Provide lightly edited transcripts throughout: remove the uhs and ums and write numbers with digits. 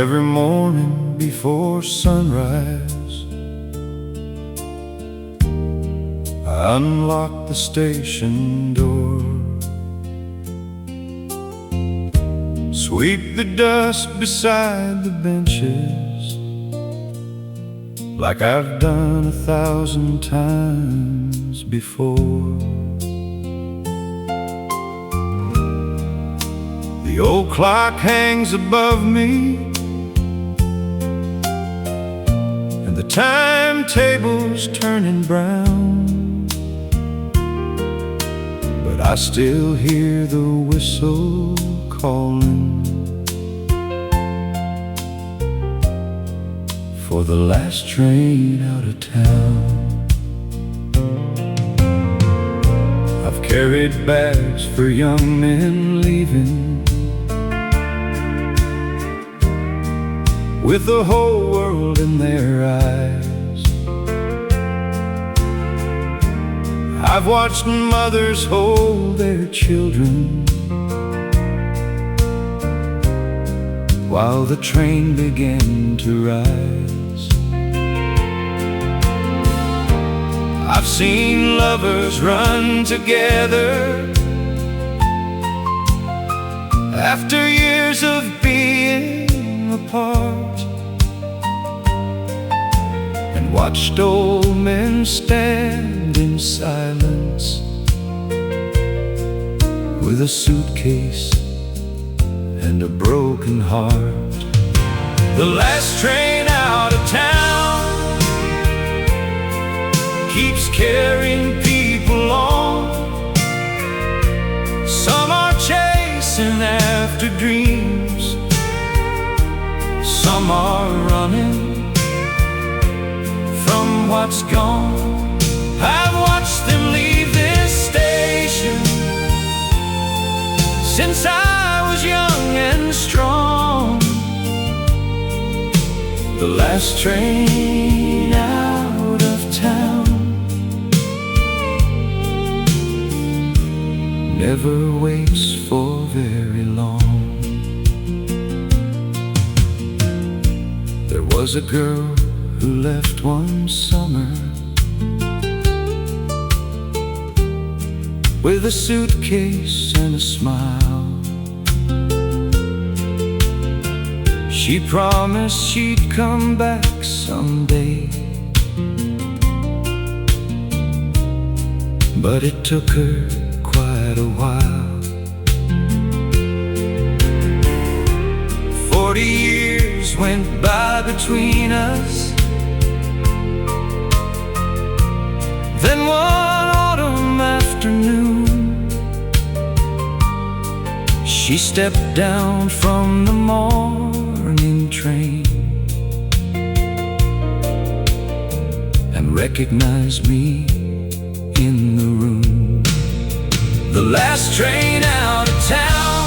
Every morning before sunrise, I unlock the station door, sweep the dust beside the benches, like I've done 1,000 times before. The old clock hangs above me, and the timetable's turning brown, but I still hear the whistle calling for the last train out of town. I've carried bags for young men leaving, with the whole world in their eyes. I've watched mothers hold their children while the train began to rise. I've seen lovers run together after years of being apart, and watched old men stand in silence with a suitcase and a broken heart. The last train out of town keeps carrying people on. Some are chasing after dreams, some are running from what's gone. I've watched them leave this station since I was young and strong. The last train out of town never waits for very long. There was a girl who left one summer with a suitcase and a smile. She promised she'd come back someday, but it took her quite a while. 40 years went by between us, then one autumn afternoon she stepped down from the morning train and recognized me in the room. The last train out of town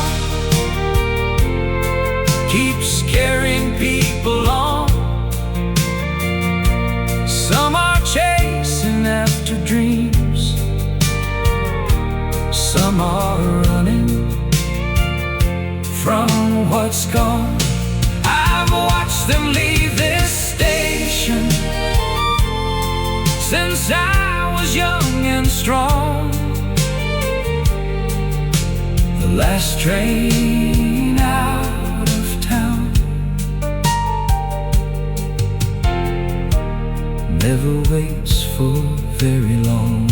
keeps carrying people on. Some are chasing after dreams, some are running from what's gone. I've watched them leave this station since I was young and strong. The last train out of town never waits for very long.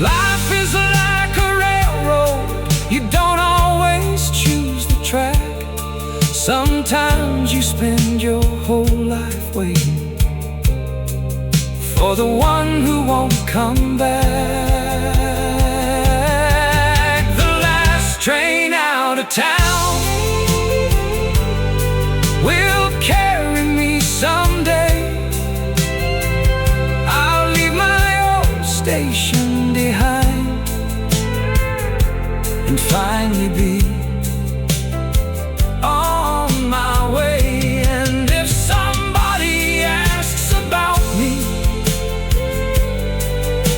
Life is like a railroad, you don't always choose the track. Sometimes you spend your whole life waiting for the one who won't come back. The last train out of town will carry me someday. I'll leave my old station behind and finally be on my way. And if somebody asks about me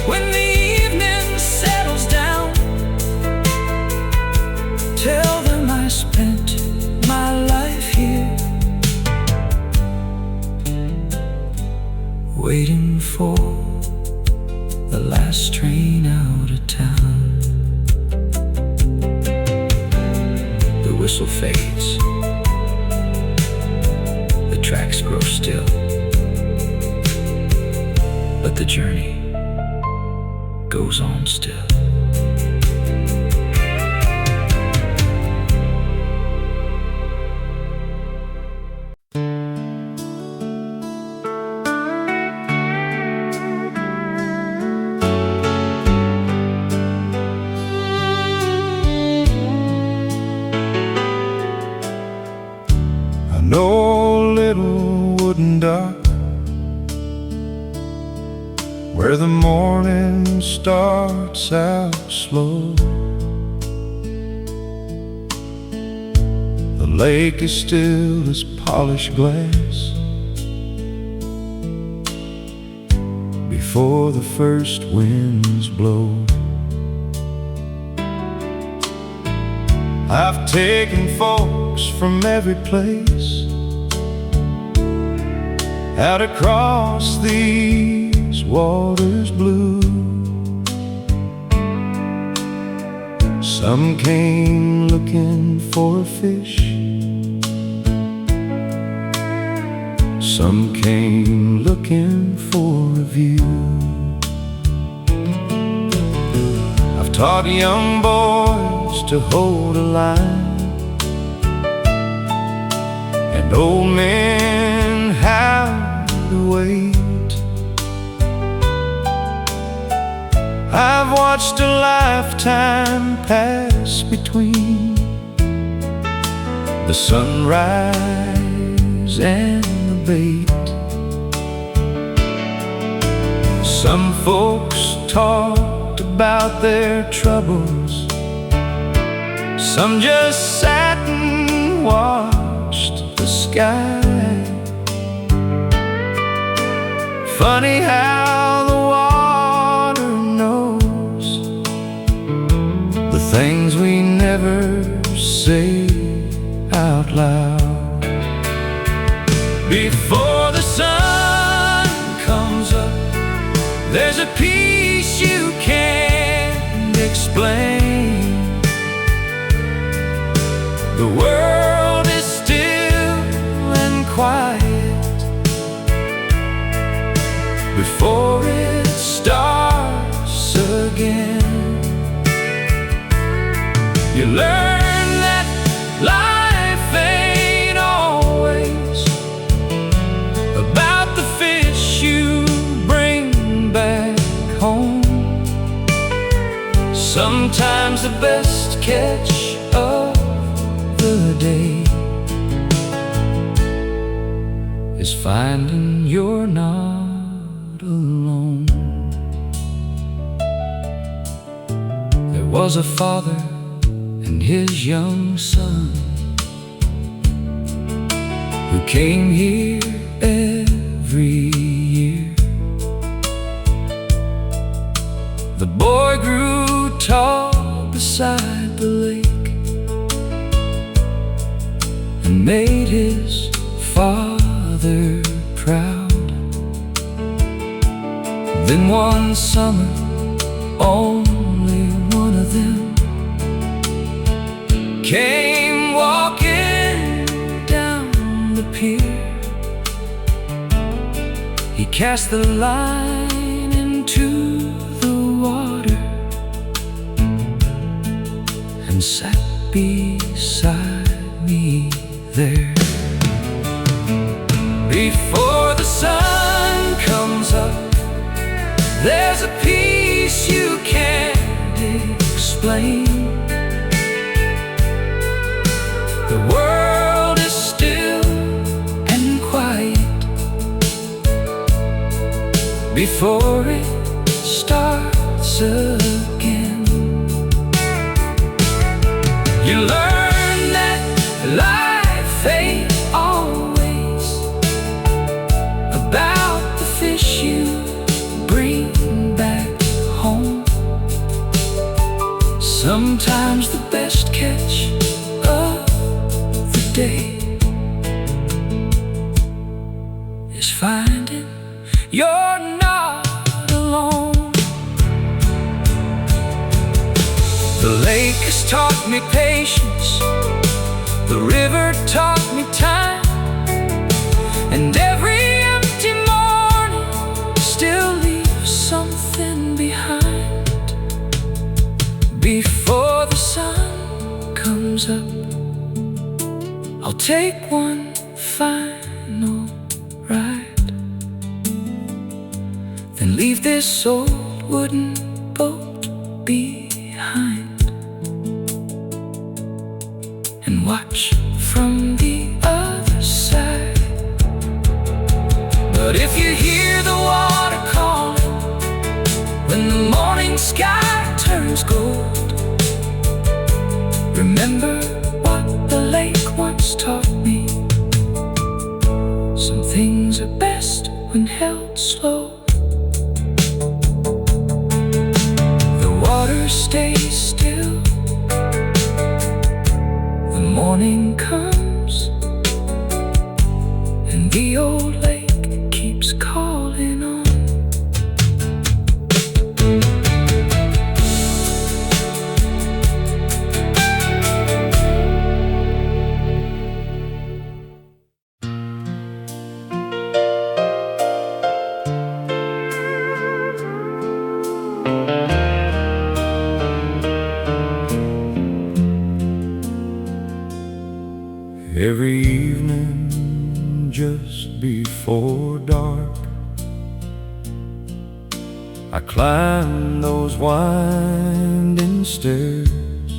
when the evening settles down, tell them I spent my life here, waiting for the last train out of town. The whistle fades, the tracks grow still, but the journey goes on still. I know a little wooden dock where the morning starts out slow. The lake is still as polished glass before the first winds blow. I've taken folks from every place out across these waters blue. Some came looking for a fish, some came looking for a view. I've taught young boys to hold a line, and old men how to wait. I've watched a lifetime pass between the sunrise and the bait. Some folks talked about their troubles, some just sat and watched the sky. Funny how the water knows the things we never say out loud. Before the sun comes up, there's a peace you can't explain. The world is still and quiet before it starts again. You learn that life ain't always about the fish you bring back home. Sometimes the best catch of the day is finding you're not alone. There was a father and his young son who came here every year. The boy grew tall beside the lake and made his father proud. Then one summer, only one of them came walking down the pier. He cast the line into the water and sat beside me there. Before the sun comes up, there's a peace you can't explain. The world is still and quiet before it starts again. You learn that life ain't always about the fish you bring back home. Sometimes the best catch of day is finding you're not alone. The lake has taught me patience, the river taught me time, and every empty morning still leaves something behind. Before the sun comes up, I'll take one final ride, then leave this old wooden boat behind, and watch from the other side. But if you hear the water calling when the morning sky turns gold, remember what the lake once taught me: some things are best when held slow. The water stays still, the morning comes, and the old lake keeps calling on. Every evening just before dark, I climb those winding stairs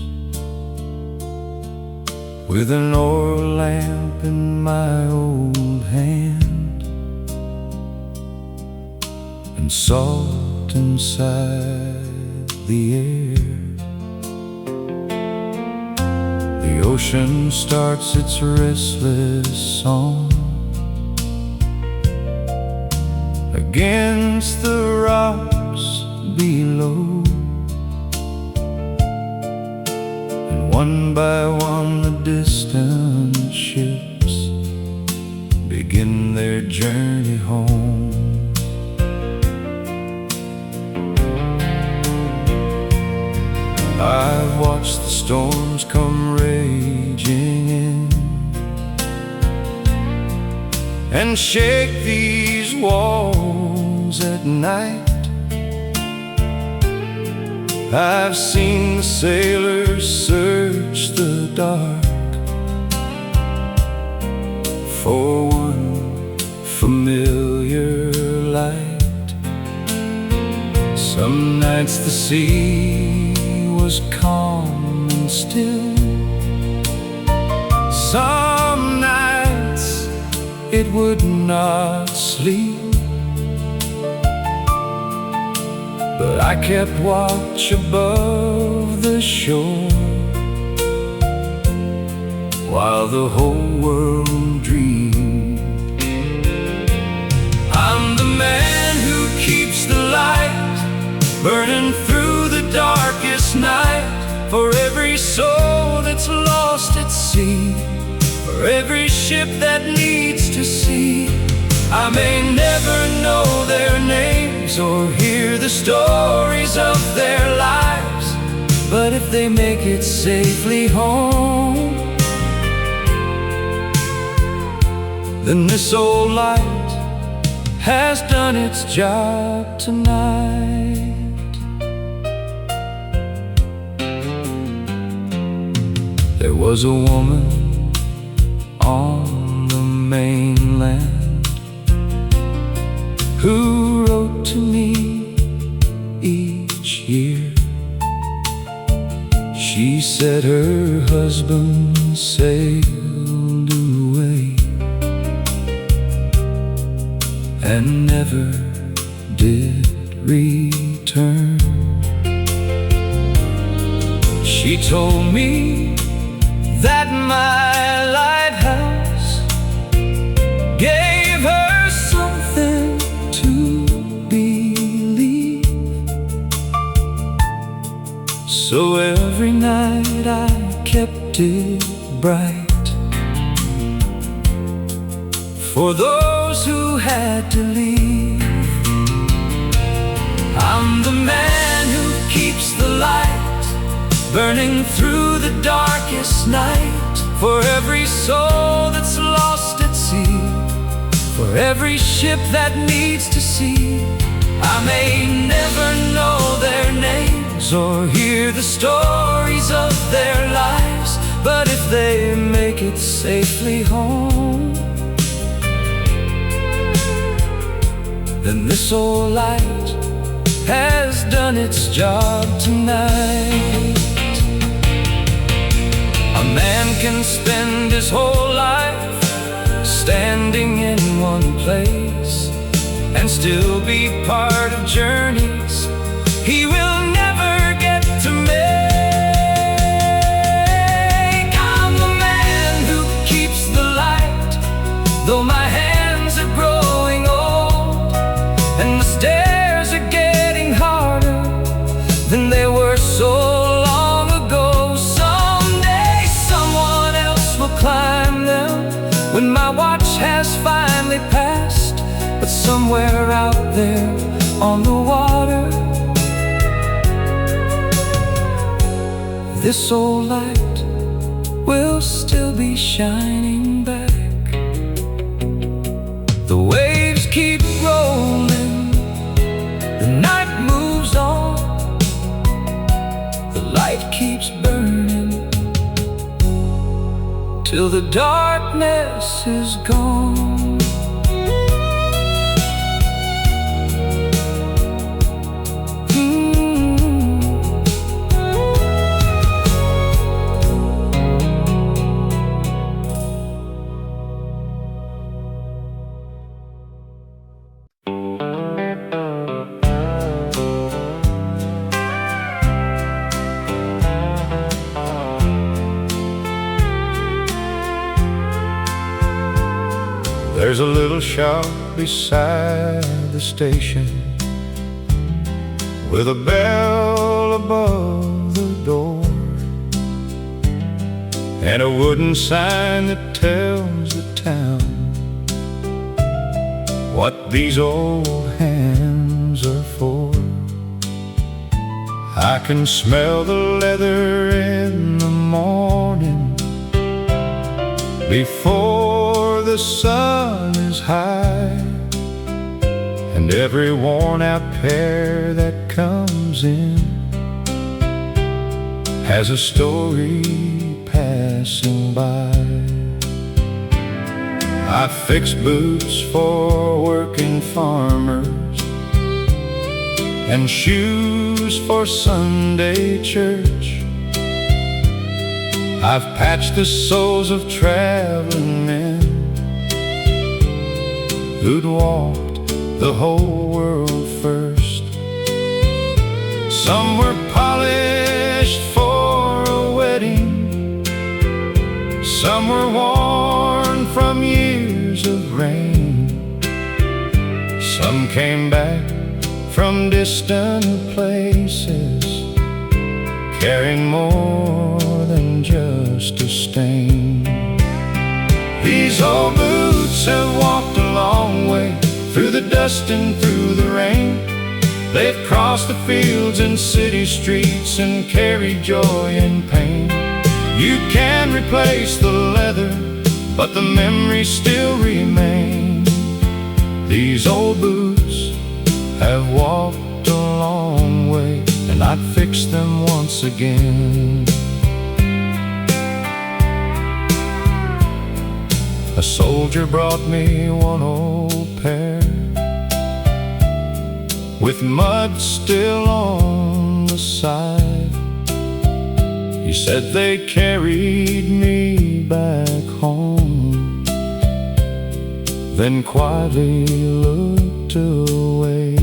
with an oil lamp in my old hand and salt inside the air. The ocean starts its restless song against the rocks below, and one by one the distant ships begin their journey home. I've watched the storms come raging in and shake these walls at night. I've seen the sailors search the dark for one familiar light. Some nights the sea was calm and still, some nights it would not sleep, but I kept watch above the shore while the whole world dreamed. I'm the man who keeps the light burning through the darkest night, for every soul that's lost at sea, for every ship that needs to see. I may never know their names or hear the stories of their lives, but if they make it safely home, then this old light has done its job tonight. There was a woman on the mainland who wrote to me each year. She said her husband sailed away and never did return. She told me that my lighthouse gave her something to believe. So every night I kept it bright for those who had to leave. I'm the man who keeps the light burning through the darkest night, for every soul that's lost at sea, for every ship that needs to see. I may never know their names or hear the stories of their lives, but if they make it safely home, then this old light has done its job tonight. A man can spend his whole life standing in one place and still be part of journeys he will never get to make. I'm the man who keeps the light, though my hands are growing old and the stairs are getting harder than they were so long ago. Someday someone else will climb them when my watch has finally passed, but somewhere out there on the water, this old light will still be shining back. The waves keep rolling, the night moves on, the light keeps burning till the darkness is gone. There's a little shop beside the station with a bell above the door and a wooden sign that tells the town what these old hands are for. I can smell the leather in the morning before the sun is high, and every worn-out pair that comes in has a story passing by. I fix boots for working farmers and shoes for Sunday church. I've patched the soles of traveling men who'd walked the whole world first. Some were polished for a wedding, some were worn from years of rain, some came back from distant places carrying more than just a stain. These old boots have walked a long way through the dust and through the rain. They've crossed the fields and city streets and carried joy and pain. You can replace the leather, but the memories still remain. These old boots have walked a long way, and I'd fix them once again. A soldier brought me one old pair with mud still on the side. He said they carried me back home, then quietly looked away.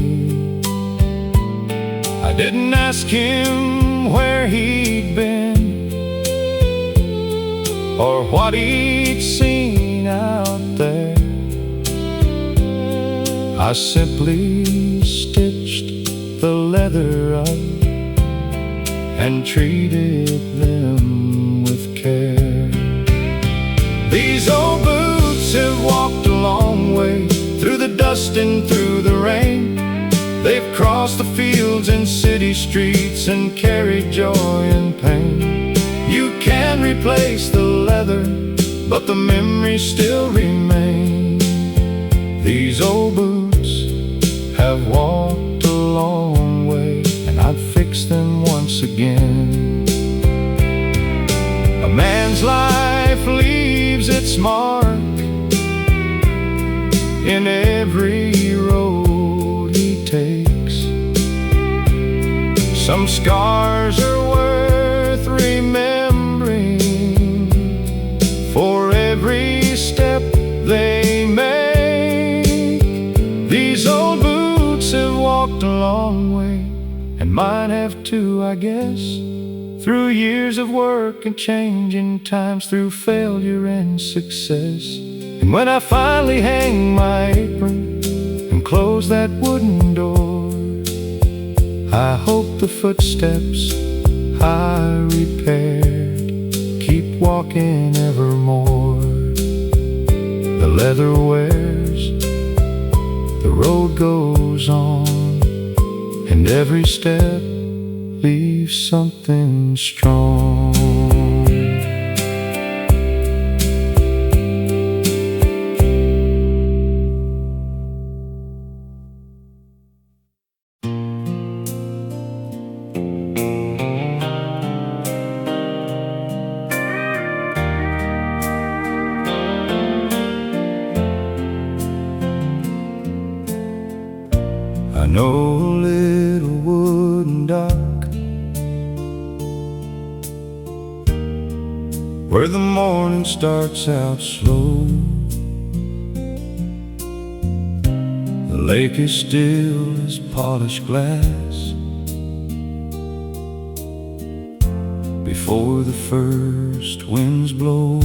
I didn't ask him where he'd been or what he'd seen out there. I simply stitched the leather up and treated them with care. These old boots have walked along way, through the dust and through the rain. They've crossed the fields and city streets and carried joy and pain. You can replace the leather, but the memories still remain. These old boots have walked a long way, and I'd fix them once again. A man's life leaves its mark in every road he takes. Some scars are worth remembering for every step they make. These old boots have walked a long way, and mine have too, I guess. Through years of work and changing times, through failure and success. And when I finally hang my apron and close that wooden door, I hope the footsteps I repaired keep walking evermore. The leather wears, the road goes on, and every step leaves something strong. I know a little wooden dock where the morning starts out slow. The lake is still as polished glass before the first winds blow.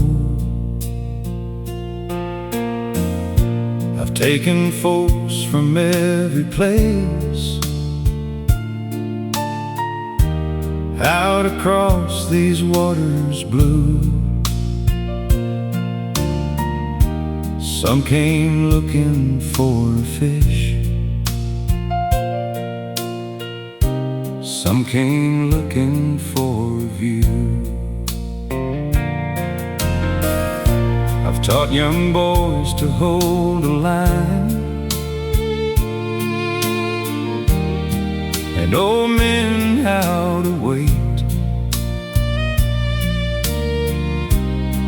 I've taken folks from every place out across these waters blue. Some came looking for a fish, some came looking for a view. I've taught young boys to hold a line, and old men how to wait.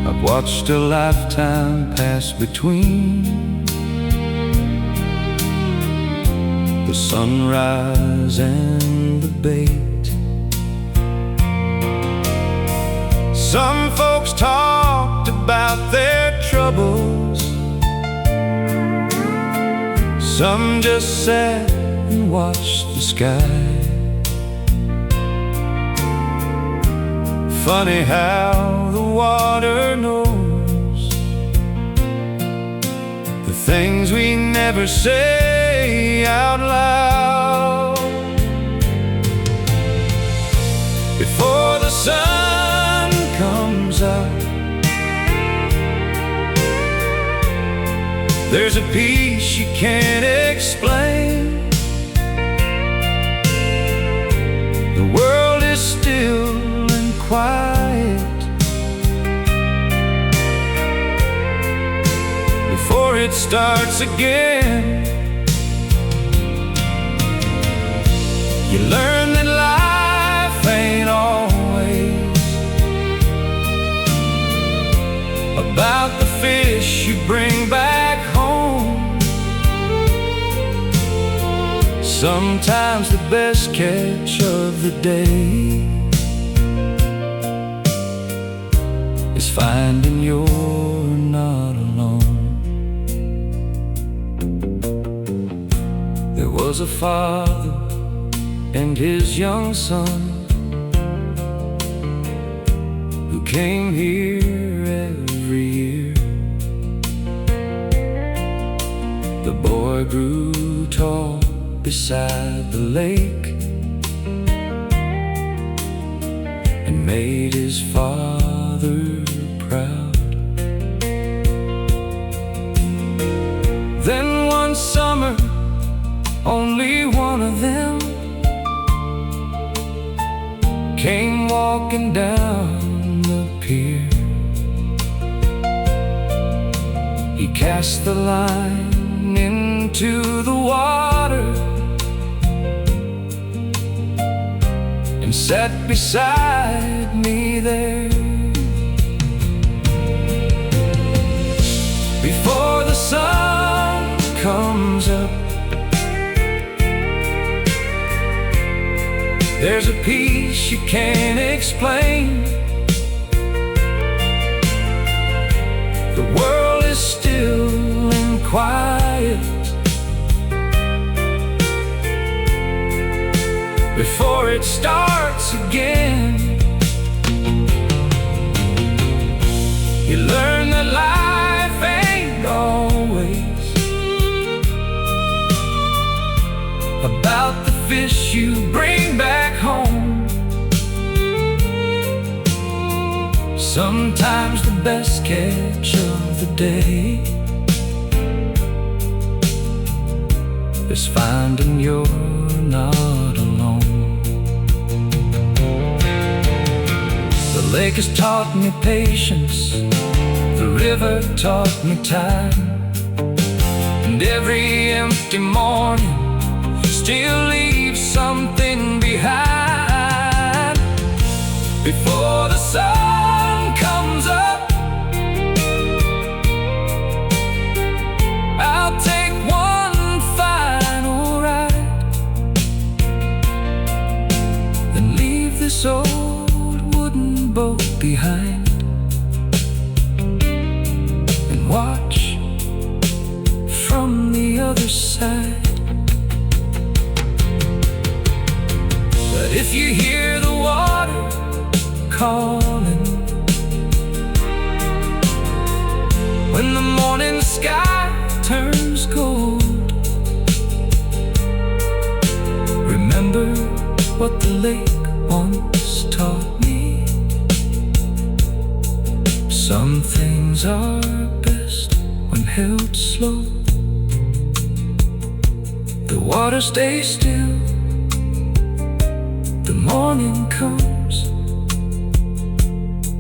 I've watched a lifetime pass between the sunrise and the bait. Some folks talked about their troubles, some just sat and watched the sky. Funny how the water knows the things we never say out loud. Before the sun comes out, there's a peace you can't explain. The world is still and quiet before it starts again. You learn that life ain't always about the fish you bring back home. Sometimes the best catch of the day is finding you're not alone. There was a father and his young son who came here every year. The boy grew tall beside the lake and made his father proud. summer, only one of them came walking down the pier. He cast the line into the water and sat beside me there. Before the sun comes up, there's a peace you can't explain. The world is still and quiet before it starts again. You learn that life ain't always about the fish you bring back home. Sometimes the best catch of the day is finding you're not alone. The lake has taught me patience, the river taught me time, and every empty morning still leaves something behind. Before the sun comes up, I'll take one final ride, then leave this old wooden boat behind and watch from the other side. But if you hear the water calling, when the morning sky turns gold, remember what the lake once taught me. Some things are best when held slow. The water stays still, the morning comes,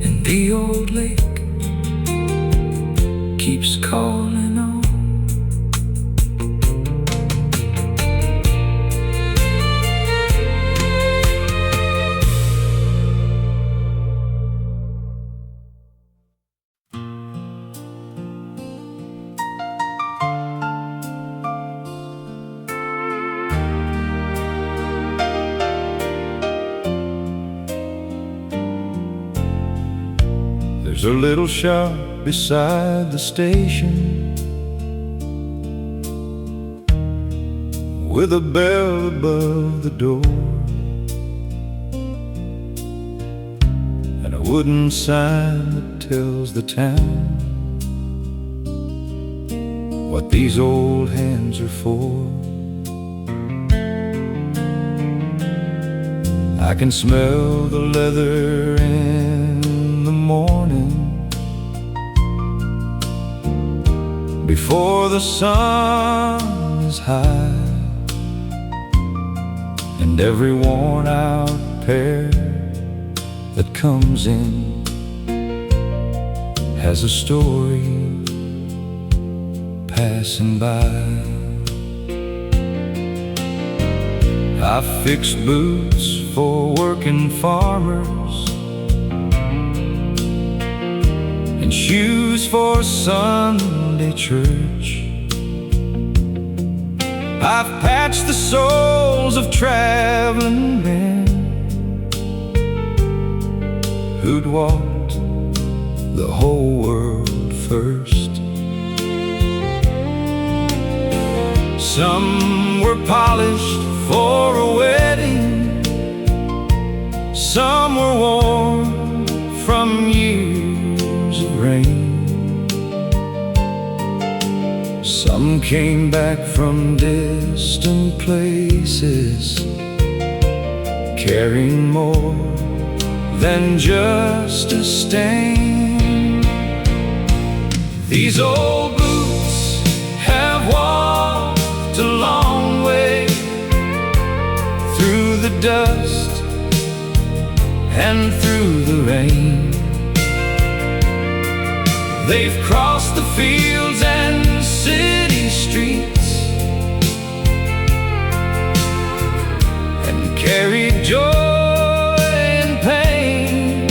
and the old lake keeps calling on. There's a little shop beside the station with a bell above the door and a wooden sign that tells the town what these old hands are for. I can smell the leather in the morning before the sun is high, and every worn out pair that comes in has a story passing by. I fix boots for working farmers and shoes for Sunday church. I've patched the soles of traveling men who'd walked the whole world first. Some were polished for a wedding, some were worn from years of rain. Some came back from distant places, carrying more than just a stain. These old boots have walked and through the rain. They've crossed the fields and city streets and carried joy and pain.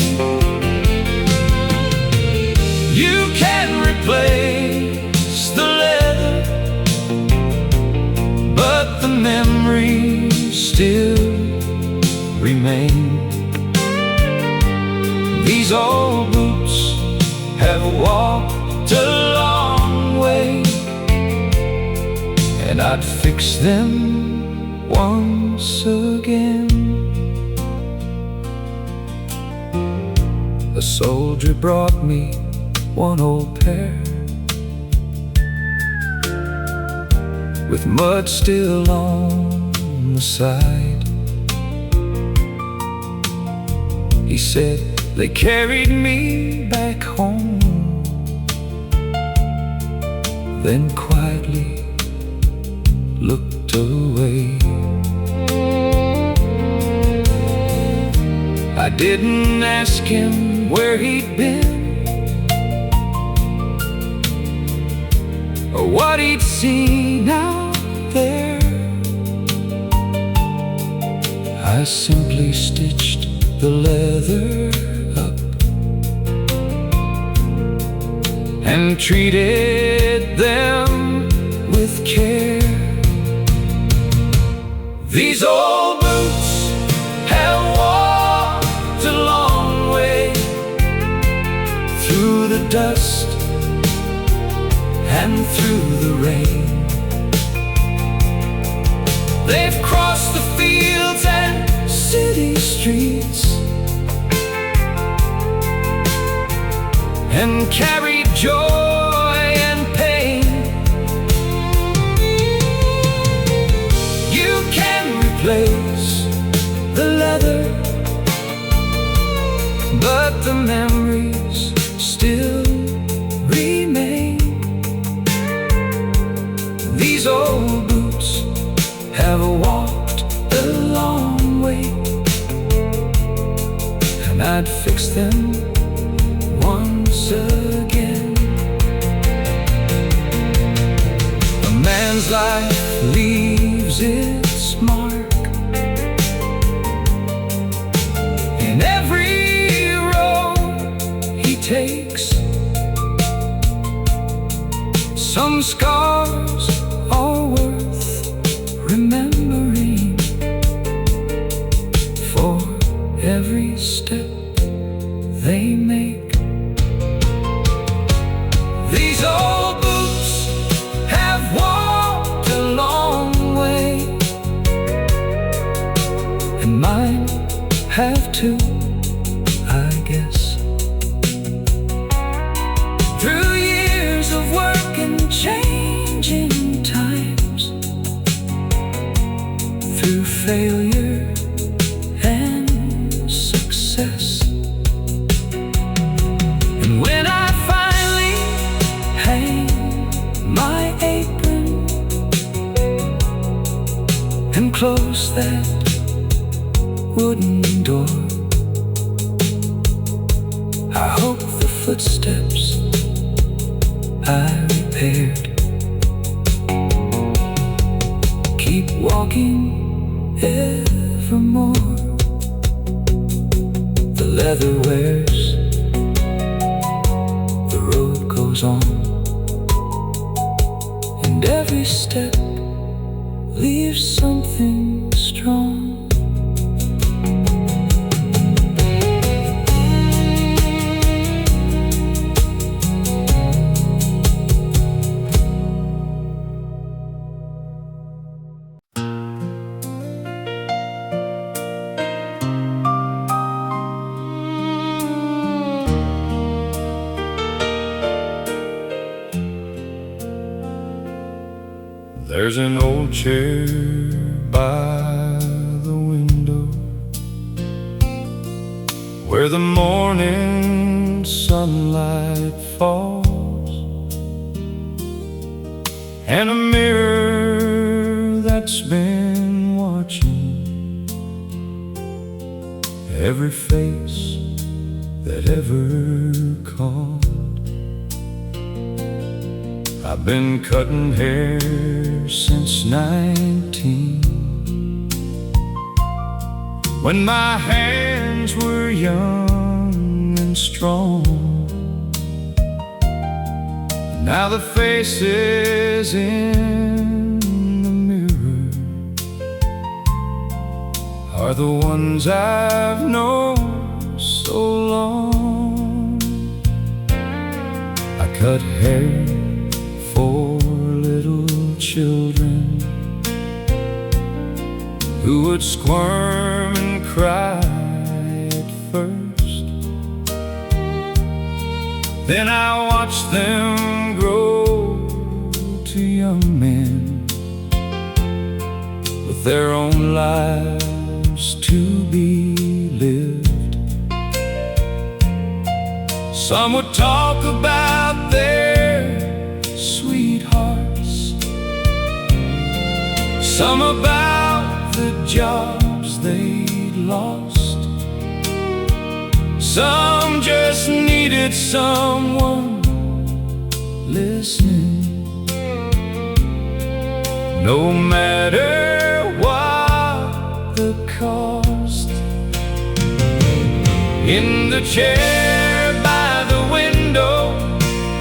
You can replace the leather, but the memories still remain. These old boots have walked a long way, and I'd fix them once again. A soldier brought me one old pair, with mud still on the side. He said they carried me back home, then quietly looked away. I didn't ask him where he'd been or what he'd seen out there. I simply stitched the leather up and treated them with care. These old boots have walked a long way through the dust and through the rain. They've crossed the fields and city streets and carried joy and pain. You can replace the leather, but the memories still remain. These old boots have walked a long way, and I'd fix them once again. A man's life leaves its mark in every road he takes. Some scars are worth remembering for every step they make. These old boots have walked a long way, and mine have too, I guess. Through years of work and changing times, through failure and success, and when I finally hang my apron and close that wooden door, I hope the footsteps I repaired keep walking evermore. The leather wears, the road goes on, and every step leaves something strong. There's an old chair by the window where the morning sunlight falls, and a mirror that's been watching every face that ever called. I've been cutting hair since 19, when my hands were young and strong. Now the faces in the mirror are the ones I've known so long. I cut hair for little children who would squirm and cry at first. Then I watched them grow to young men with their own lives to be lived. Some would talk about their sweethearts, some about the jobs they'd lost. Some just needed someone listening, no matter what the cost. In the chair by the window,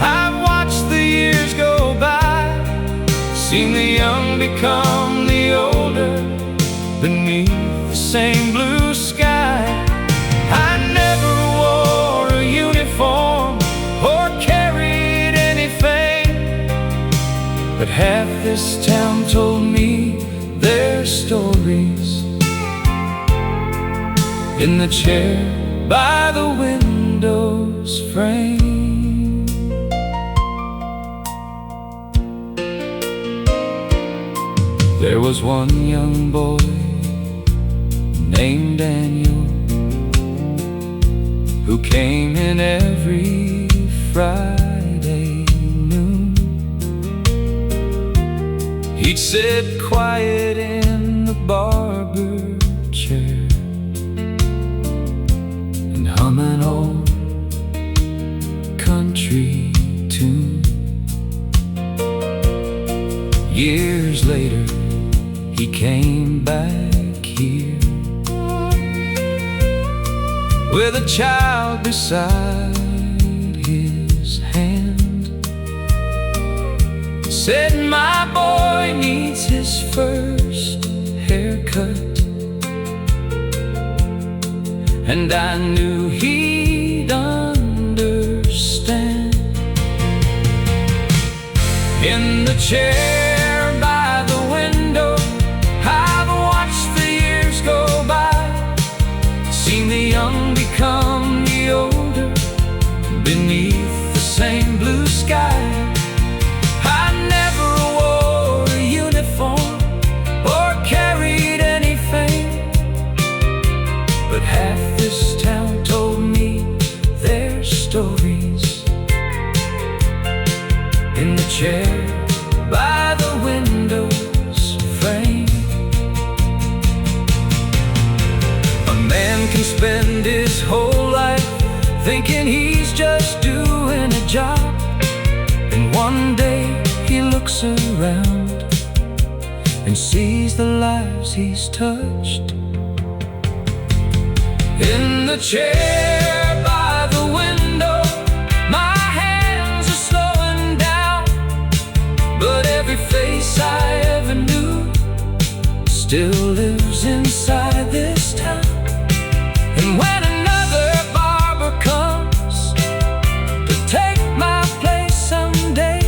I've watched the years go by, seen the young become the older beneath the same blue sky. I never wore a uniform or carried anything, but half this town told me their stories. In the chair by the window's frame, there was one young boy named Daniel, who came in every Friday noon. He'd sit quiet in the barber chair and hum an old country tune. Years later, he came back here with a child beside his hand. Said my boy needs his first haircut, and I knew he'd understand. In the chair by the window, I've watched the years go by, seen the young become the older beneath the same blue sky. I never wore a uniform or carried anything, but half this town told me their stories. In the chair by the window's frame, a man can spend his whole life thinking he's just doing a job, and one day he looks around and sees the lives he's touched. In the chair by the window, my hands are slowing down, but every face I ever knew still lives inside this town. And when another barber comes to take my place someday,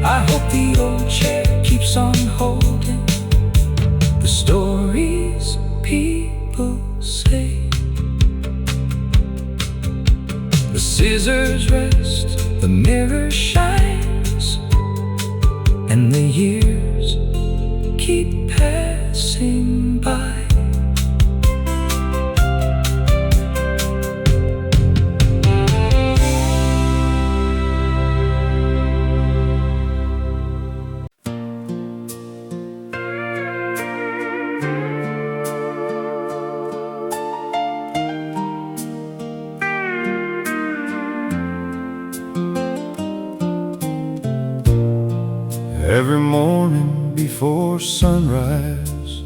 I hope the old chair keeps on holding the stories people say. The scissors rest, the mirror shines, and the years keep passing Every morning before sunrise,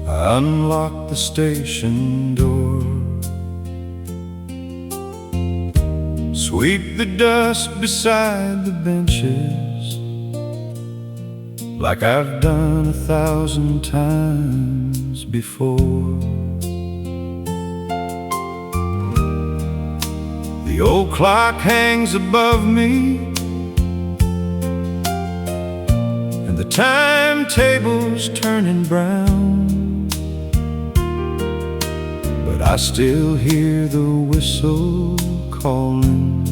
I unlock the station door, sweep the dust beside the benches, like I've done 1,000 times before. The old clock hangs above me, and the timetable's turning brown, but I still hear the whistle calling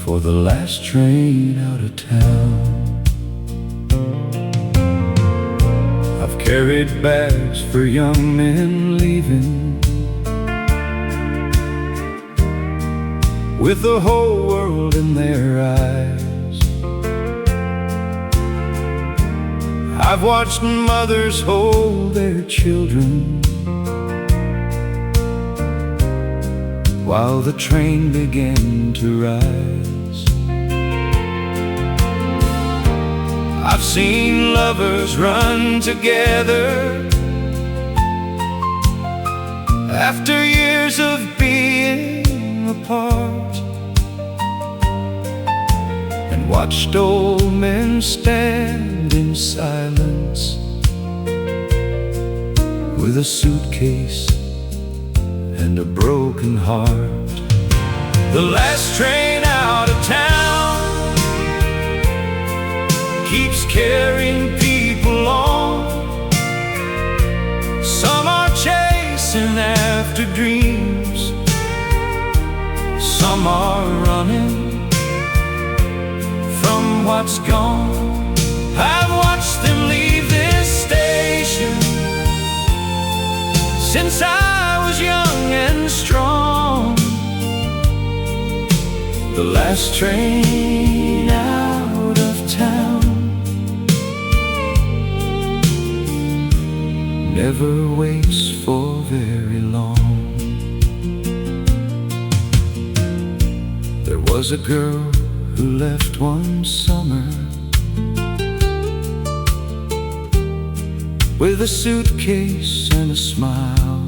for the last train out of town. I've carried bags for young men leaving, with the whole world in their eyes. I've watched mothers hold their children while the train began to rise. I've seen lovers run together after years of being apart, and watched old men stand in silence with a suitcase and a broken heart. The last train out of town keeps carrying people on. Some are chasing after dreams, some are running from what's gone. I've watched them leave this station since I was young and strong. The last train out of town never waits for very long. There was a girl who left one summer with a suitcase and a smile.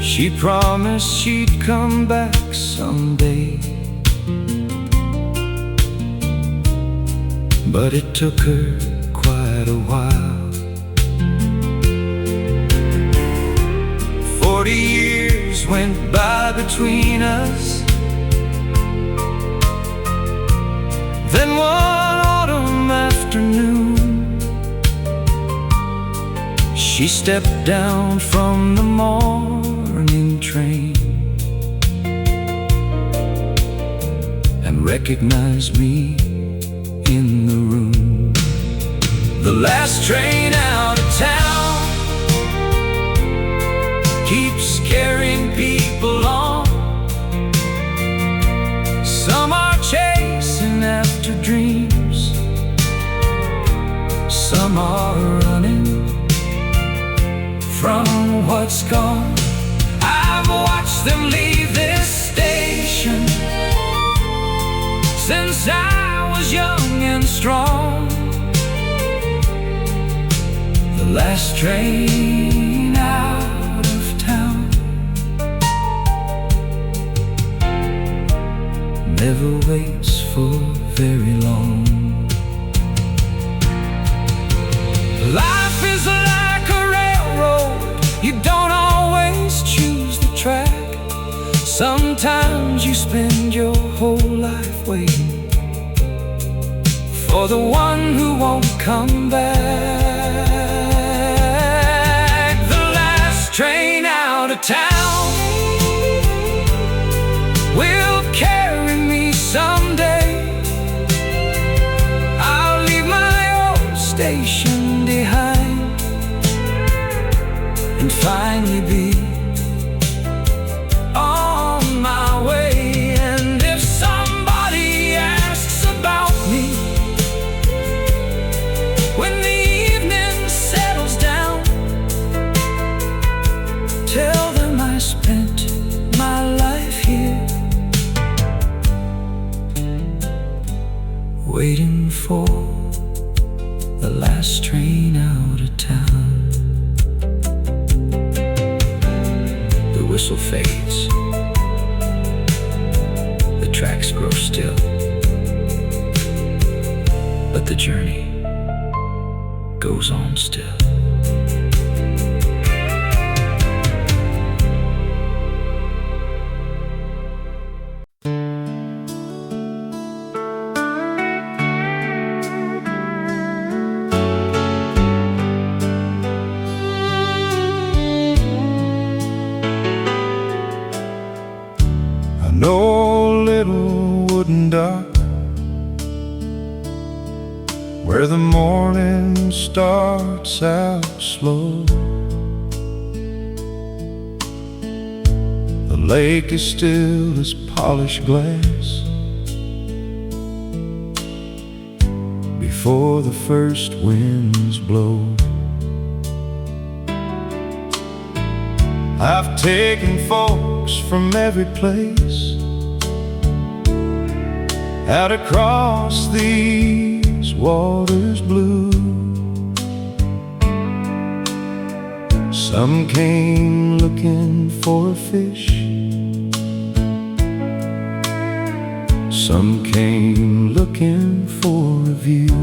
She promised she'd come back someday, but it took her quite a while. 40 years went by between us, then one autumn afternoon she stepped down from the morning train and recognized me in the room. The last train out of town keeps carrying people on. Some are chasing after dreams, some are running from what's gone. I've watched them leave this station since I was young and strong. The last train out of town never waits for very long. Life is like a railroad, you don't always choose the track. Sometimes you spend your whole life waiting for the one who won't come back. The last train out of town will carry me someday. I'll leave my old station behind and finally be on my way. And if somebody asks about me when the evening settles down, tell them I spent my life here, waiting for the last train out of town. The whistle fades, the tracks grow still, but the journey goes on still. No little wooden dock where the morning starts out slow. The lake is still as polished glass before the first winds blow. I've taken folks from every place out across these waters blue. Some came looking for a fish, some came looking for a view.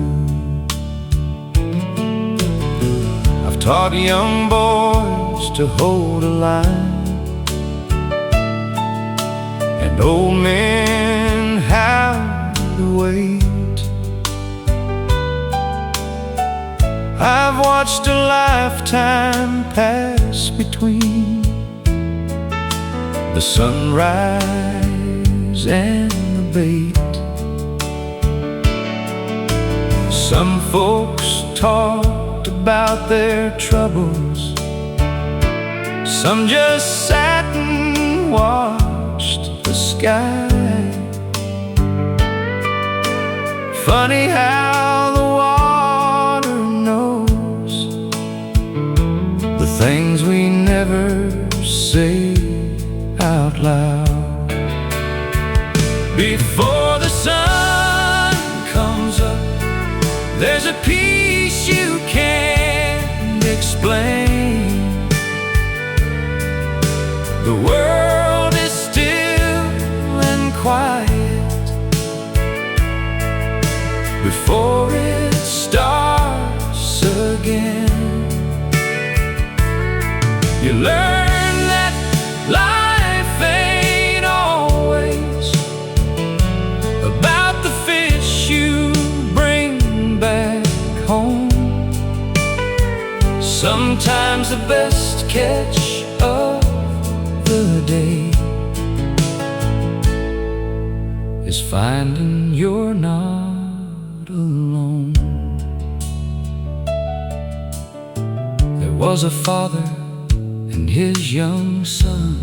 I've taught young boys to hold a line, and old men how to wait. I've watched a lifetime pass between the sunrise and the bait. Some folks talked about their troubles, some just sat and watched the sky. Funny how the water knows the things we never say out loud. Before the sun comes up, there's a peace you can't explain. The world is still and quiet before it starts again. You learn that life ain't always about the fish you bring back home. Sometimes the best catch of the day is finding you're not alone. There was a father and his young son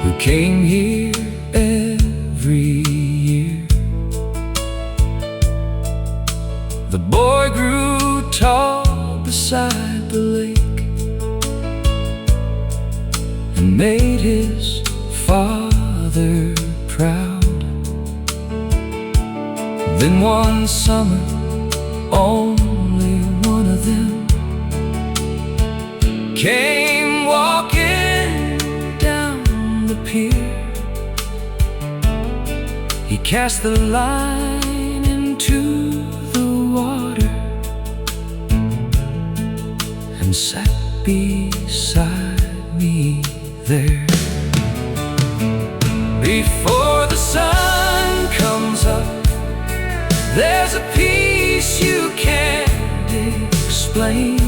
who came here every year. The boy grew tall beside the lake and made his father proud. Then one summer, only one of them came walking down the pier. He cast the line into the water and sat beside me there. Before the sun comes up, there's a peace you can't explain.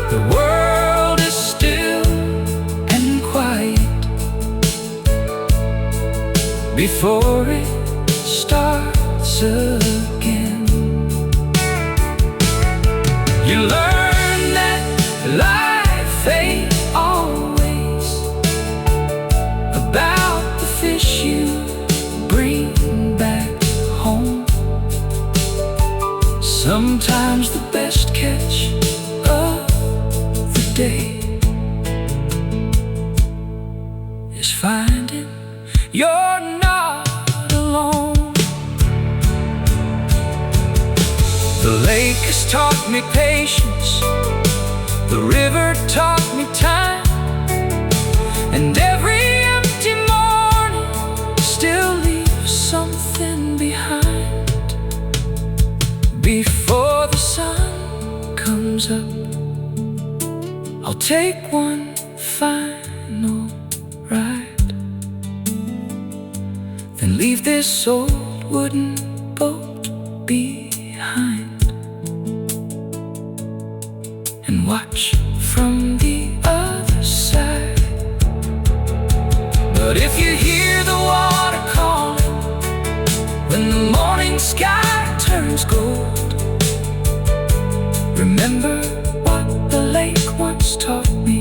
The world is still and quiet before it starts again. You learn that life ain't always about the fish you bring back home. Sometimes the best catch of day is finding you're not alone. The lake has taught me patience, the river taught me time, and every empty morning still leaves something behind. Before the sun comes up, I'll take one final ride, then leave this old wooden boat behind, and watch from the other side. But if you hear the water calling when the morning sky turns gold, remember what the lake once taught me: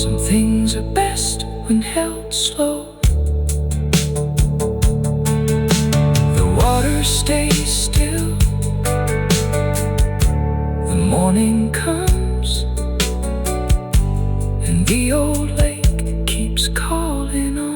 some things are best when held slow. The water stays still, the morning comes, and the old lake keeps calling on.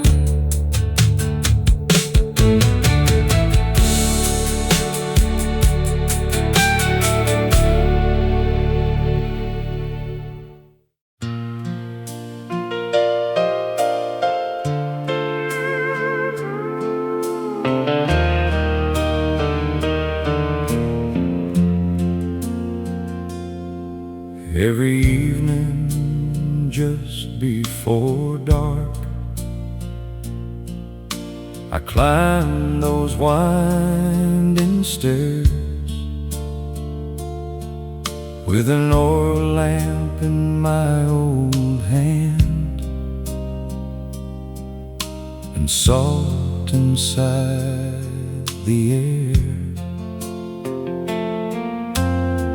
Every evening just before dark, I climb those winding stairs with an oil lamp in my old hand and salt inside the air.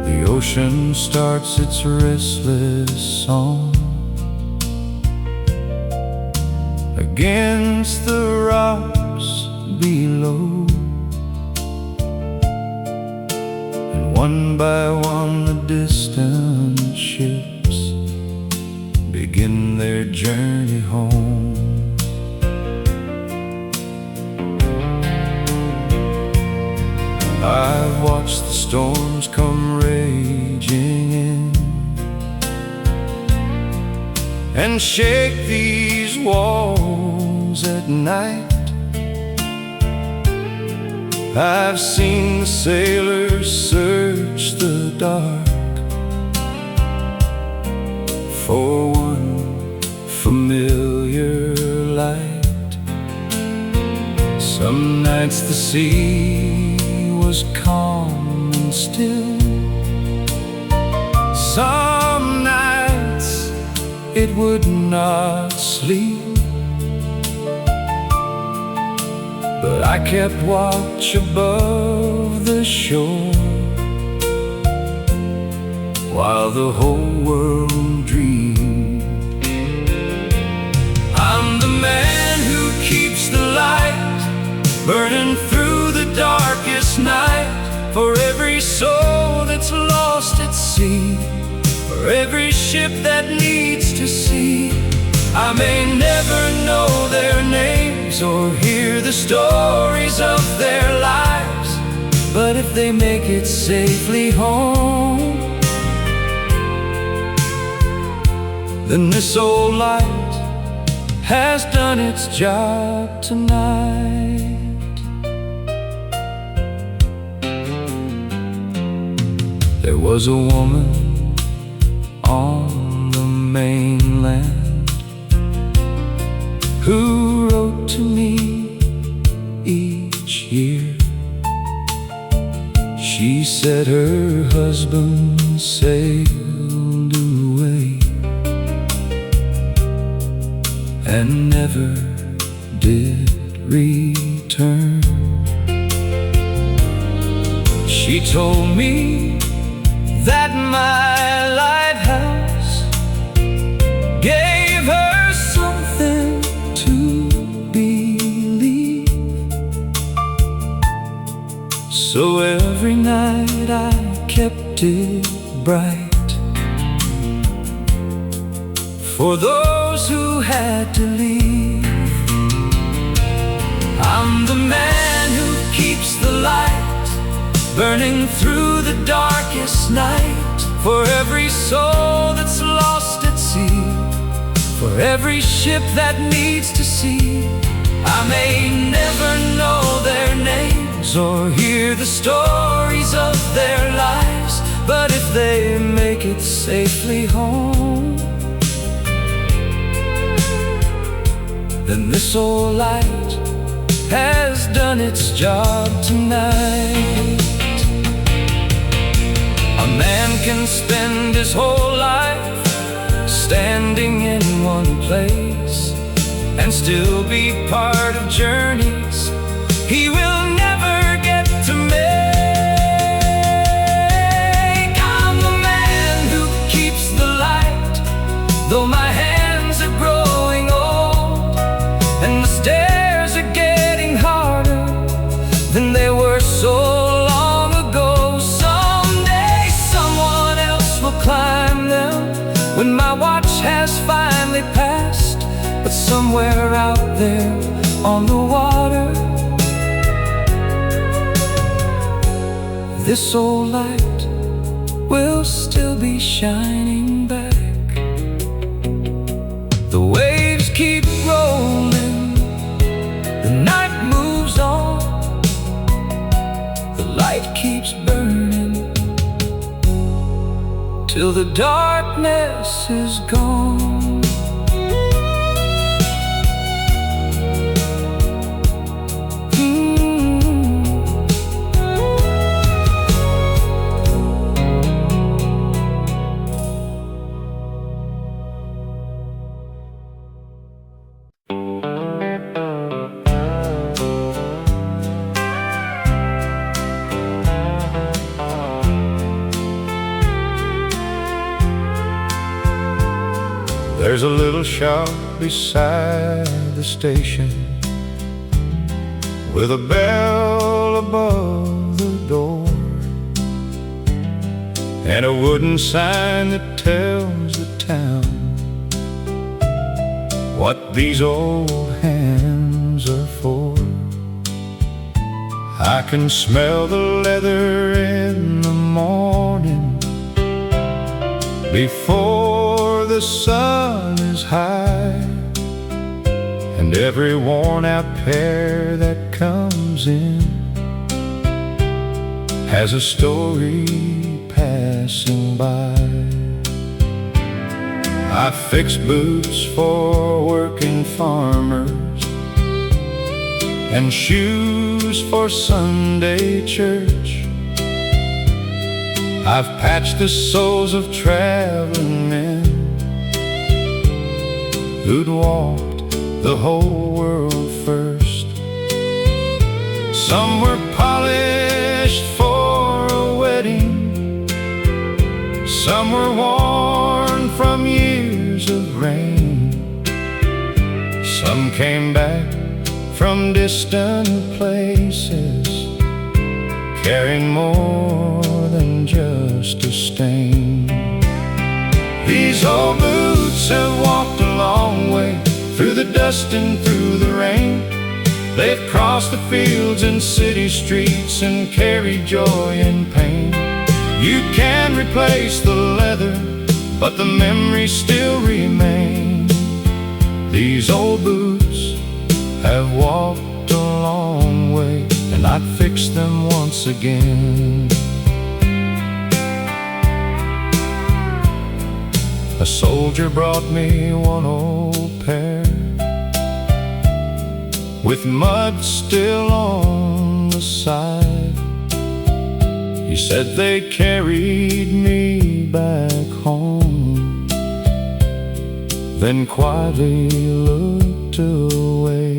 The ocean starts its restless song against the rocks below, and one by one the distant ships begin their journey home. I've watched the storms come raging in and shake these walls at night. I've seen the sailors search the dark for one familiar light. Some nights the sea was calm and still, some nights it would not sleep, but I kept watch above the shore while the whole world dreamed. I'm the man who keeps the light burning through the darkest night, for every soul that's lost at sea, for every ship that needs to see. I may never know their names or hear the stories of their lives, but if they make it safely home, then this old light has done its job tonight. There was a woman on the mainland who wrote to me each year. She said her husband sailed away and never did return. She told me that my lighthouse gave her something to believe. So every night I kept it bright for those who had to leave. I'm the man who keeps the light burning through the darkest night, for every soul that's lost at sea, for every ship that needs to see. I may never know their names or hear the stories of their lives, but if they make it safely home, then this old light has done its job tonight. A man can spend his whole life standing in one place and still be part of journeys he will never get to make. I'm the man who keeps the light, though my hands are growing old and the stairs are getting harder than they were so long ago. Someday someone else will climb them when my watch has finally passed. But somewhere out there on the water, this old light will still be shining back. The waves keep rolling, the night moves on, the light keeps burning till the darkness is gone. There's a little shop beside the station with a bell above the door and a wooden sign that tells the town what these old hands are for. I can smell the leather in the morning before the sun is high, and every worn-out pair that comes in has a story passing by. I fix boots for working farmers and shoes for Sunday church. I've patched the soles of traveling men who'd walked the whole world first. Some were polished for a wedding, some were worn from years of rain, some came back from distant places carrying more than just a stain. These old boots have walked a long way through the dust and through the rain. They've crossed the fields and city streets and carried joy and pain. You can replace the leather, but the memories still remain. These old boots have walked a long way, and I'd fix them once again. A soldier brought me one old pair with mud still on the side. He said they carried me back home, then quietly looked away.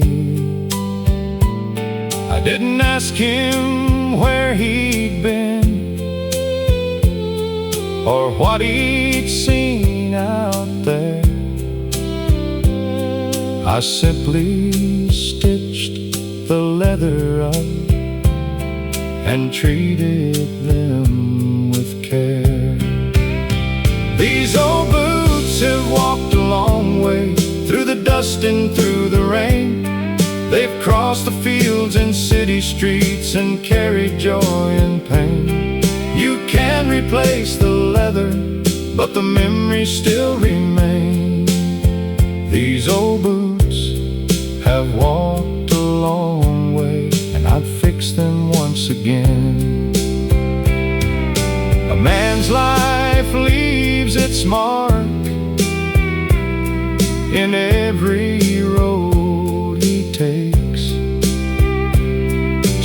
I didn't ask him where he'd been or what he'd seen out there. I simply stitched the leather up and treated them with care. These old boots have walked along songs in city streets and carried joy and pain. You can replace the leather, but the memories still remain. These old boots have walked a long way, and I'd fix them once again. A man's life leaves its mark in every road he takes.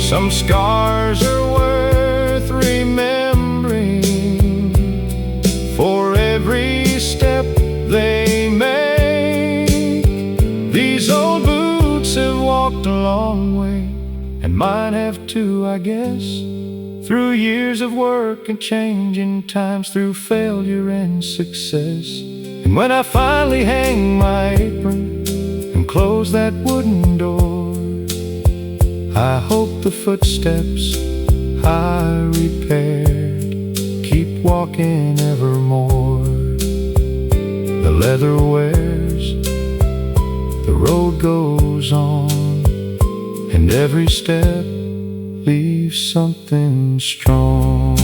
Some scars are worth remembering for every step they make. These old boots have walked a long way, and mine have too, I guess. Through years of work and changing times, through failure and success. And when I finally hang my apron and close that wooden door, I hope the footsteps I repaired keep walking evermore. The leather wears, the road goes on, and every step leaves something strong.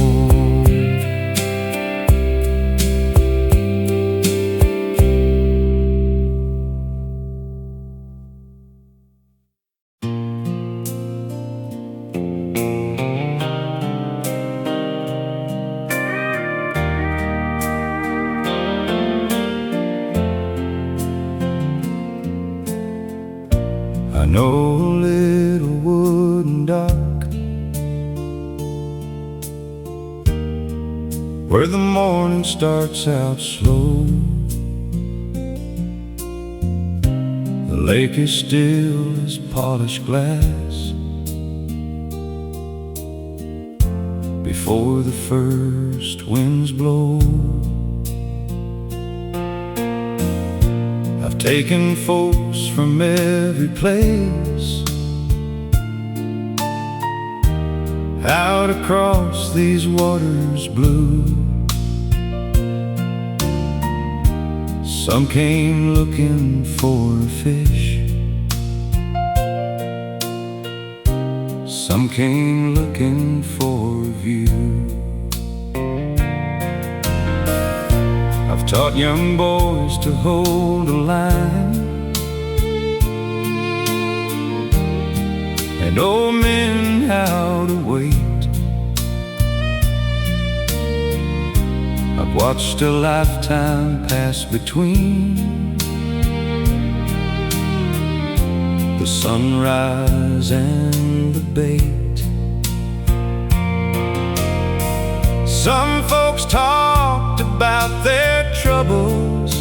I know a little wooden dock where the morning starts out slow. The lake is still as polished glass before the first winds blow. I've taken folks from every place out across these waters blue. Some came looking for a fish, some came looking for a view. I've taught young boys to hold a line, and old men how to wait. I've watched a lifetime pass between the sunrise and the bait. Some folks talked about their troubles,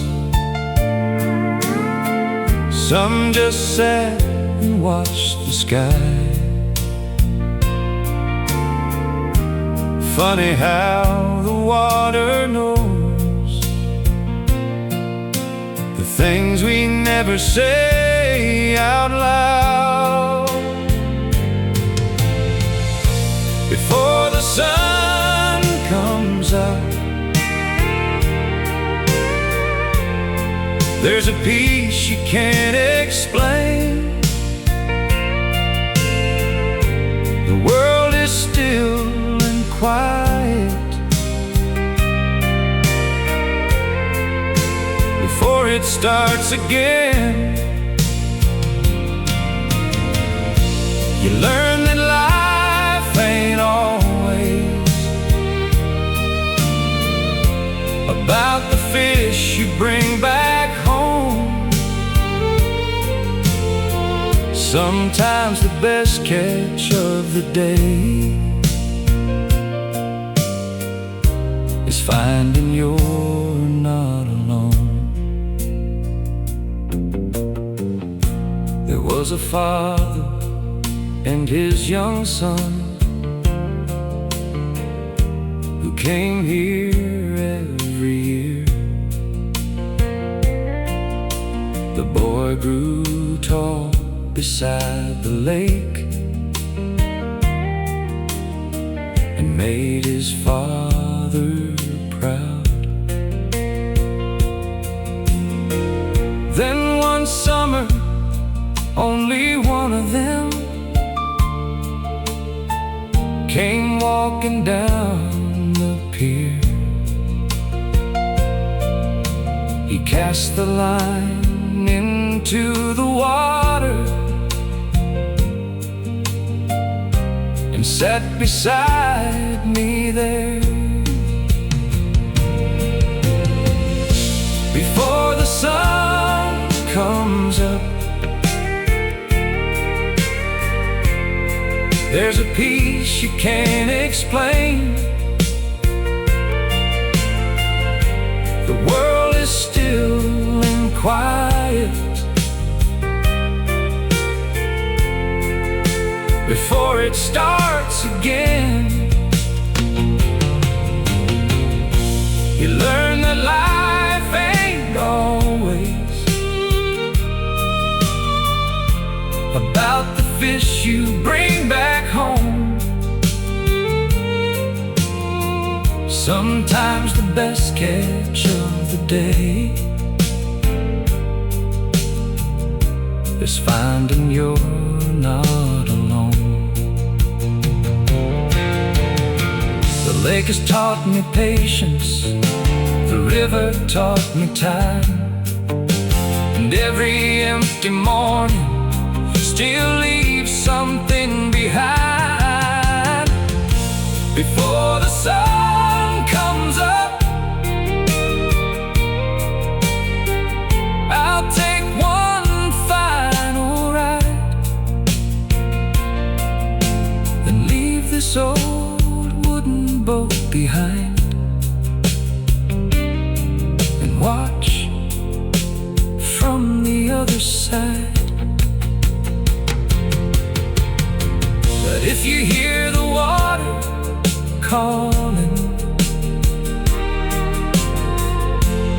some just sat and watched the sky. Funny how the water knows the things we never say out loud. Before the sun comes up, there's a peace you can't explain. The world is still quiet before it starts again. You learn that life ain't always about the fish you bring back home. Sometimes the best catch of the day is finding you're not alone. There was a father and his young son who came here every year. The boy grew tall beside the lake and made his father proud. Then one summer, only one of them walking down the pier. He cast the line into the water and sat beside me there. Before the sun comes up, there's a peace you can't explain. The world is still and quiet before it starts again. You learn that life ain't always about the fish you bring back home. Sometimes the best catch of the day is finding you're not alone. The lake has taught me patience, the river taught me time, and every empty morning still leaves something behind. Before the sun comes up, I'll take one final ride, then leave this old wooden boat behind, and watch from the other side. But if you hear the water calling,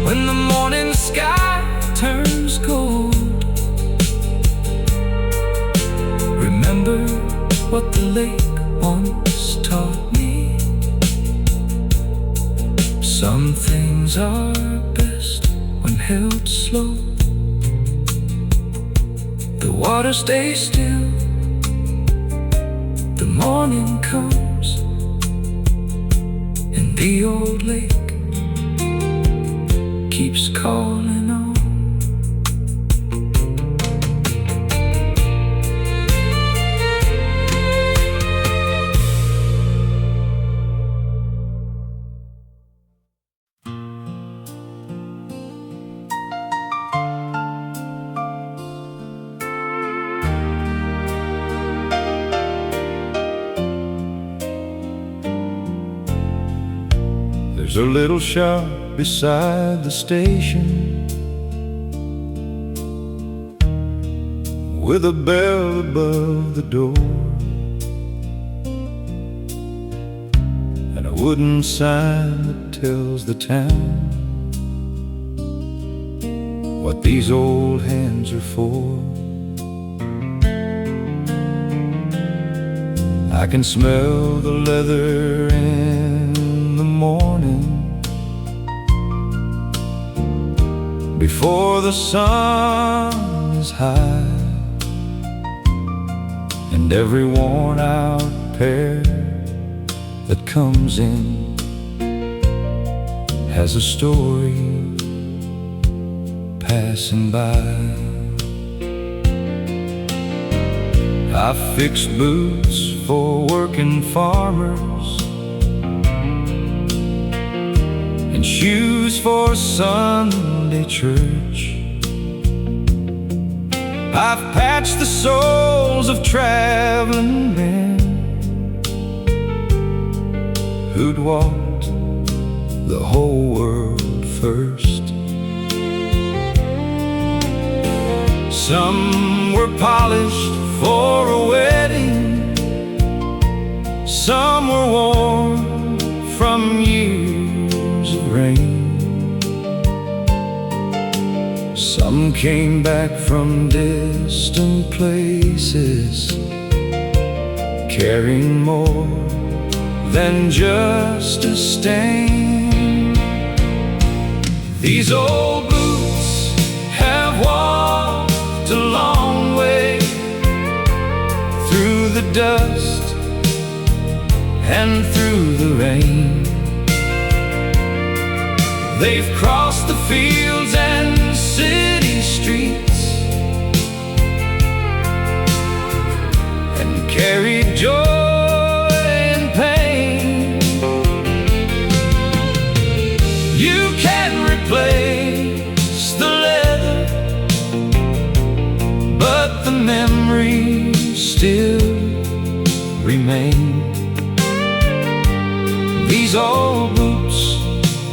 when the morning sky turns gold, remember what the lake once taught me. Some things are best when held slow. The water stays still, the morning comes, and the old lake keeps calling on. There's a little shop beside the station with a bell above the door and a wooden sign that tells the town what these old hands are for. I can smell the leather in the morning before the sun is high, and every worn out pair that comes in has a story passing by. I fixed boots for working farmers and shoes for Sunday church. I've patched the soles of traveling men who'd walked the whole world first. Some were polished for a wedding, some were worn from years of rain. Some came back from distant places, carrying more than just a stain. These old boots have walked a long way through the dust and through the rain. They've crossed the fields and city streets and carried joy and pain. You can't replace the leather, but the memories still remain. These old boots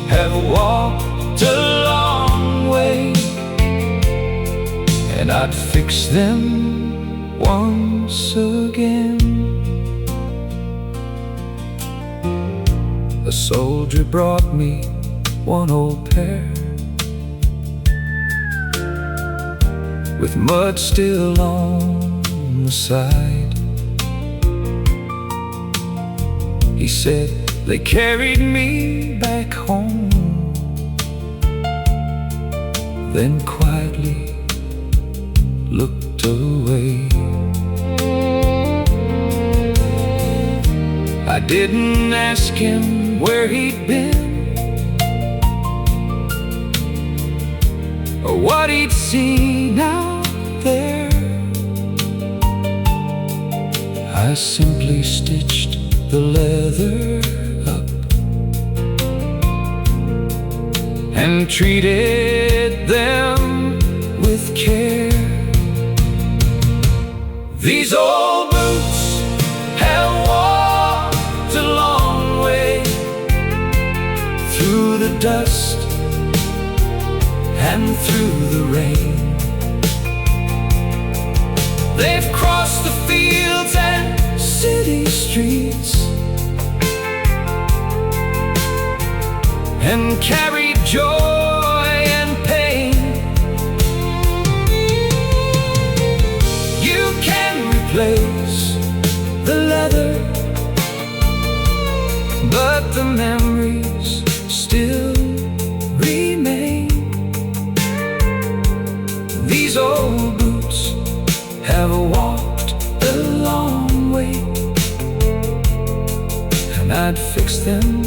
have walked a long way, and I'd fix them once again. A soldier brought me one old pair, with mud still on the side. He said they carried me back home, then quietly looked away. I didn't ask him where he'd been or what he'd seen out there. I simply stitched the leather up and treated them with care. These old boots have walked a long way through the dust and through the rain. They've crossed the fields and city streets and carried joy and pain. You can replace the leather, but the memories still remain. These old boots have walked a long way, and I'd fix them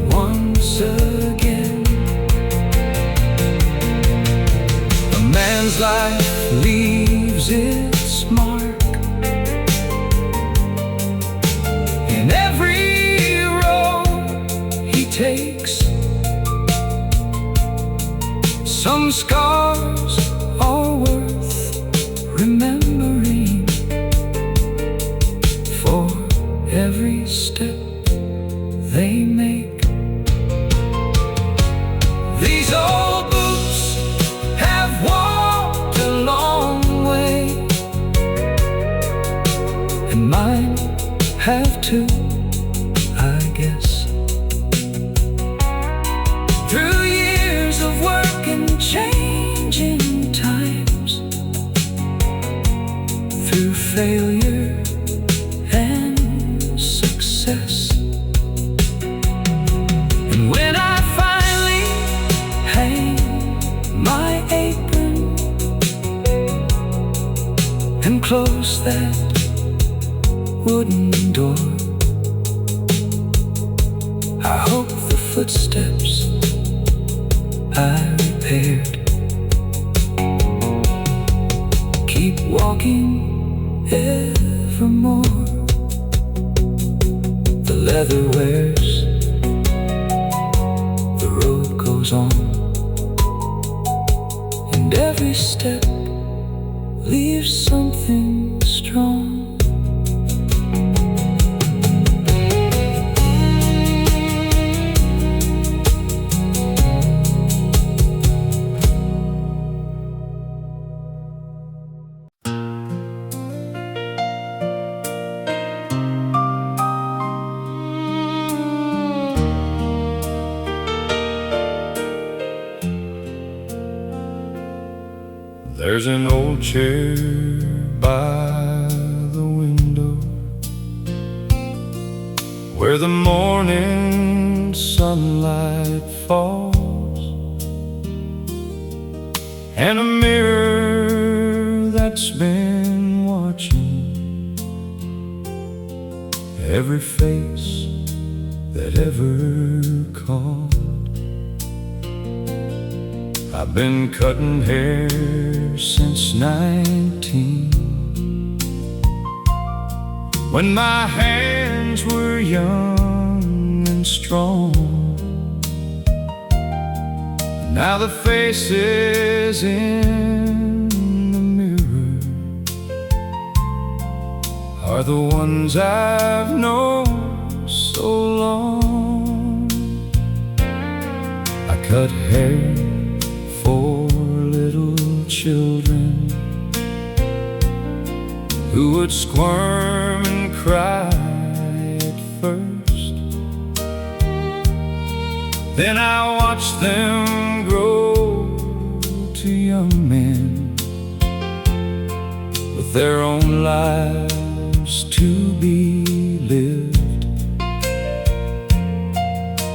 once again. A man's life leaves its mark in every road he takes. Some scars are worth remembering for every step they make. These old boots have walked a long way, and mine have too, I guess. Through years of work and changing times, through failure and success, and when I finally hang my apron and close that wooden door, I hope the footsteps I repaired keep walking evermore. The leather wears, the road goes on, and every step leaves something strong. There's an old chair by the window where the morning sunlight falls, and a mirror that's been watching every face that ever called. I've been cutting hair since 19, when my hands were young and strong. Now the faces in the mirror are the ones I've known so long. I cut hair for little children who would squirm and cry at first. Then I watched them grow to young men with their own lives to be lived.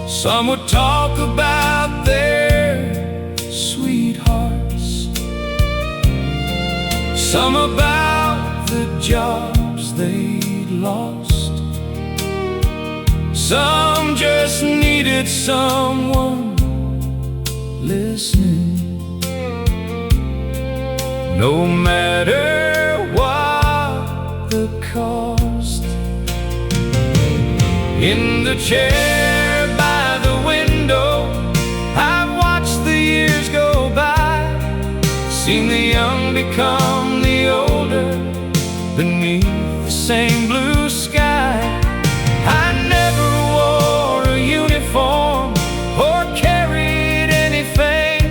Some would talk about their sweethearts, some about the jobs they'd lost. Some just needed someone listening, no matter what the cost. In the chair by the window, I've watched the years go by, seen the young become the older beneath the same blue sky. I never wore a uniform or carried anything,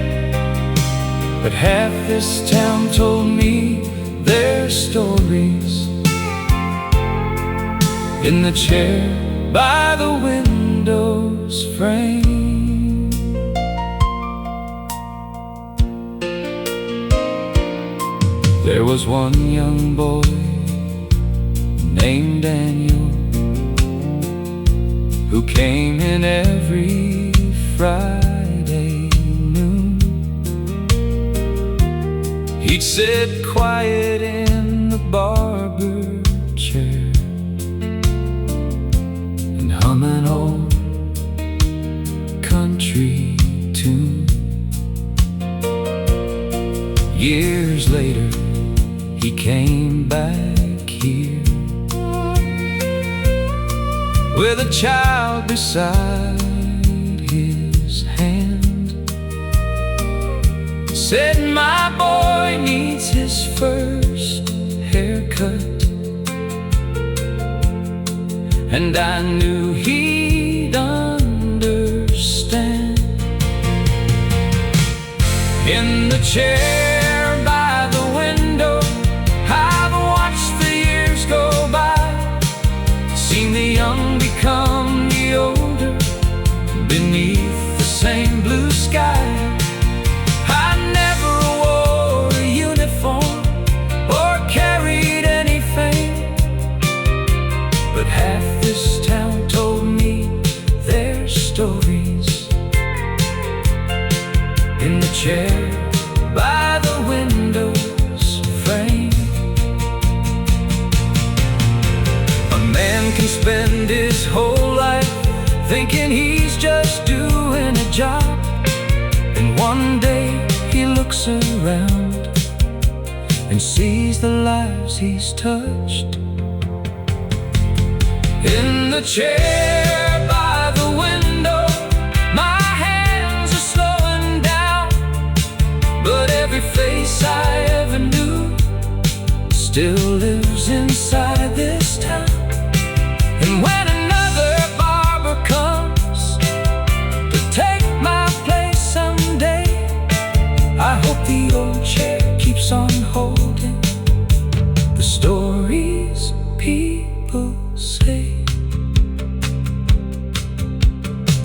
but half this town told me their stories. In the chair by the window's frame, there was one young boy named Daniel, who came in every Friday noon. He'd sit quiet in the barber chair and hum an old country tune. Years later, he came back here with a child beside his hand. Said my boy needs his first haircut, and I knew he'd understand. In the chair by the window, I've watched the years go by, seen the young become the older beneath the same blue sky. I never wore a uniform or carried anything, but half this town told me their stories. In the chair by the window's frame, a man can spend his whole life thinking he's just doing a job, and one day he looks around and sees the lives he's touched. In the chair by the window, my hands are slowing down, but every face I ever knew still lives inside this town. And when another barber comes to take my place someday, I hope the old chair keeps on holding the stories people say.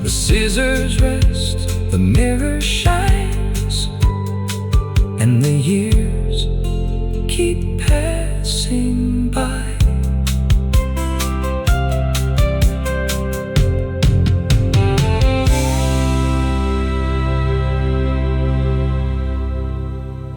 The scissors rest, the mirror shines, and the years